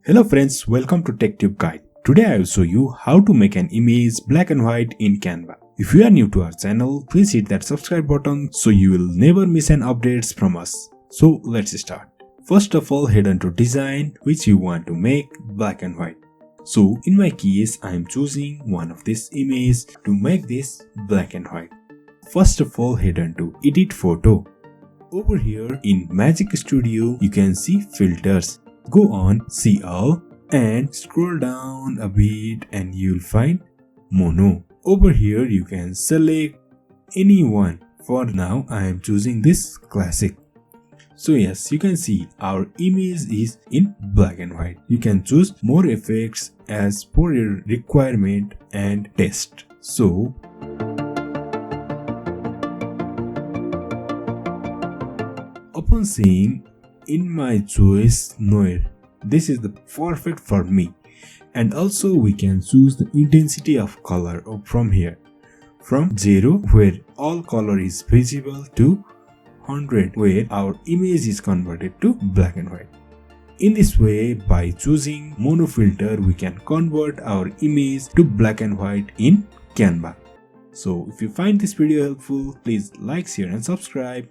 Hello friends, welcome to TechTechGuide. Today I will show you how to make an image black and white in Canva. If you are new to our channel, please hit that subscribe button so you will never miss an updates from us. So let's start. First of all, head on to design which you want to make black and white. So in my case, I am choosing one of this image to make this black and white. First of all, head on to edit photo. Over here in Magic Studio, you can see filters. Go on see all and scroll down a bit and you'll find mono. Over here you can select any one. For now I am choosing this classic. So yes, you can see our image is in black and white. You can choose more effects as per your requirement and taste. So upon seeing in my choice noir, this is the perfect for me. And also we can choose the intensity of color from here, from 0 where all color is visible to 100 where our image is converted to black and white. In this way, by choosing mono filter, we can convert our image to black and white in Canva. So if you find this video helpful, please like, share and subscribe.